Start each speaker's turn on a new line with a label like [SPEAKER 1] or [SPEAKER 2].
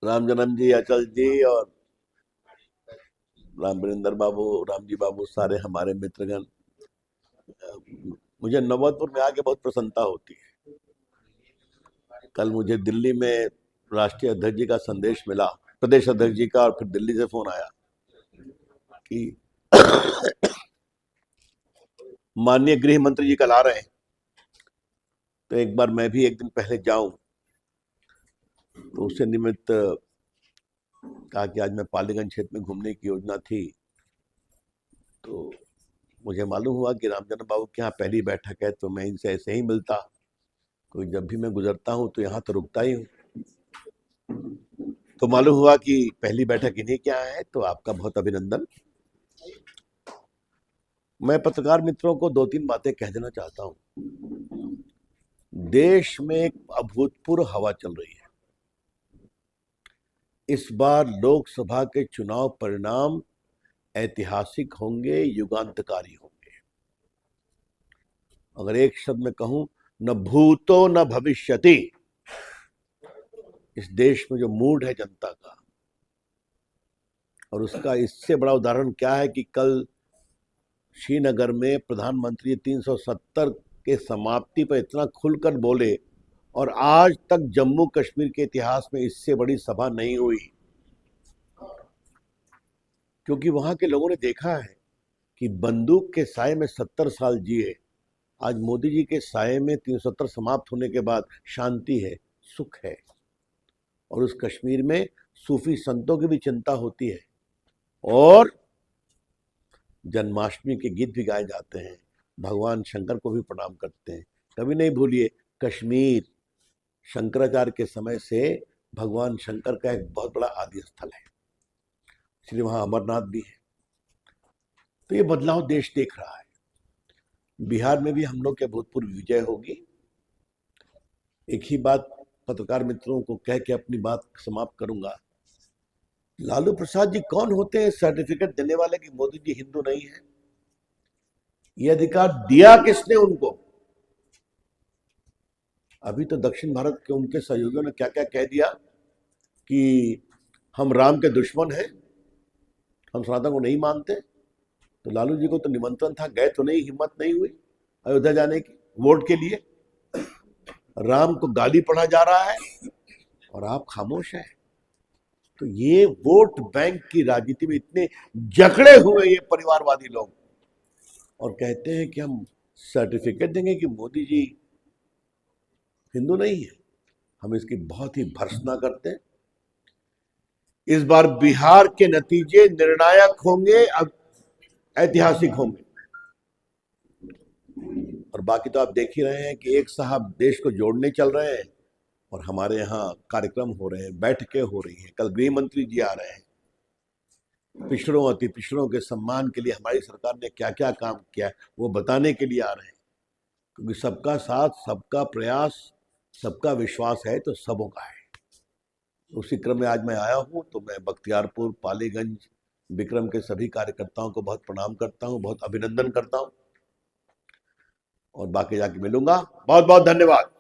[SPEAKER 1] राम जन्म जी, अचल जी और राम वरिंदर बाबू, राम जी बाबू, सारे हमारे मित्रगण। मुझे नौबतपुर में आके बहुत प्रसन्नता होती है। कल मुझे दिल्ली में राष्ट्रीय अध्यक्ष जी का संदेश मिला, प्रदेश अध्यक्ष जी का, और फिर दिल्ली से फोन आया कि माननीय गृह मंत्री जी कल आ रहे हैं, तो एक बार मैं भी एक दिन पहले जाऊं। तो उससे निमित्त कहा कि आज मैं पालीगंज क्षेत्र में घूमने की योजना थी। तो मुझे मालूम हुआ कि रामचंद्र बाबू के यहाँ पहली बैठक है, तो मैं इनसे ऐसे ही मिलता। कोई जब भी मैं गुजरता हूँ तो यहाँ तो रुकता ही हूँ। तो मालूम हुआ कि पहली बैठक इन्हीं के यहाँ है, तो आपका बहुत अभिनंदन। मैं पत्रकार मित्रों को दो तीन बातें कह देना चाहता हूँ। देश में एक अभूतपूर्व हवा चल रही है। इस बार लोकसभा के चुनाव परिणाम ऐतिहासिक होंगे, युगांतकारी होंगे। अगर एक शब्द में कहूं, न भूतो न भविष्यति। इस देश में जो मूड है जनता का, और उसका इससे बड़ा उदाहरण क्या है कि कल श्रीनगर में प्रधानमंत्री 370 के समाप्ति पर इतना खुलकर बोले, और आज तक जम्मू कश्मीर के इतिहास में इससे बड़ी सभा नहीं हुई। क्योंकि वहां के लोगों ने देखा है कि बंदूक के साए में 70 साल जिए, आज मोदी जी के साए में 370 समाप्त होने के बाद शांति है, सुख है। और उस कश्मीर में सूफी संतों की भी चिंता होती है, और जन्माष्टमी के गीत भी गाए जाते हैं, भगवान शंकर को भी प्रणाम करते हैं। कभी नहीं भूलिए, कश्मीर शंकराचार्य के समय से भगवान शंकर का एक बहुत बड़ा आदि स्थल है, इसलिए वहां अमरनाथ भी है। तो ये बदलाव देश देख रहा है। बिहार में भी हम लोग के भूतपूर्व विजय होगी। एक ही बात पत्रकार मित्रों को कह के अपनी बात समाप्त करूंगा। लालू प्रसाद जी कौन होते हैं सर्टिफिकेट देने वाले कि मोदी जी हिंदू नहीं है? ये अधिकार दिया किसने उनको? अभी तो दक्षिण भारत के उनके सहयोगियों ने क्या क्या कह दिया कि हम राम के दुश्मन हैं, हम सनातन को नहीं मानते। तो लालू जी को तो निमंत्रण था, गए तो नहीं, हिम्मत नहीं हुई अयोध्या जाने की वोट के लिए। राम को गाली पढ़ा जा रहा है और आप खामोश हैं। तो ये वोट बैंक की राजनीति में इतने जकड़े हुए ये परिवारवादी लोग, और कहते हैं कि हम सर्टिफिकेट देंगे कि मोदी जी हिंदू नहीं है। हम इसकी बहुत ही भर्त्सना करते हैं। इस बार बिहार के नतीजे निर्णायक होंगे, ऐतिहासिक होंगे। और बाकी तो आप देख ही रहे हैं कि एक साहब देश को जोड़ने चल रहे हैं, और हमारे यहाँ कार्यक्रम हो रहे हैं, बैठकें हो रही हैं। कल गृह मंत्री जी आ रहे हैं। पिछड़ों अति पिछड़ों के सम्मान के लिए हमारी सरकार ने क्या क्या काम किया है वो बताने के लिए आ रहे हैं। क्योंकि सबका साथ, सबका प्रयास, सबका विश्वास है तो सबों का है। उसी क्रम में आज मैं आया हूं, तो मैं बख्तियारपुर, पालीगंज, विक्रम के सभी कार्यकर्ताओं को बहुत प्रणाम करता हूं, बहुत अभिनंदन करता हूं, और बाकी जाके मिलूंगा। बहुत बहुत धन्यवाद।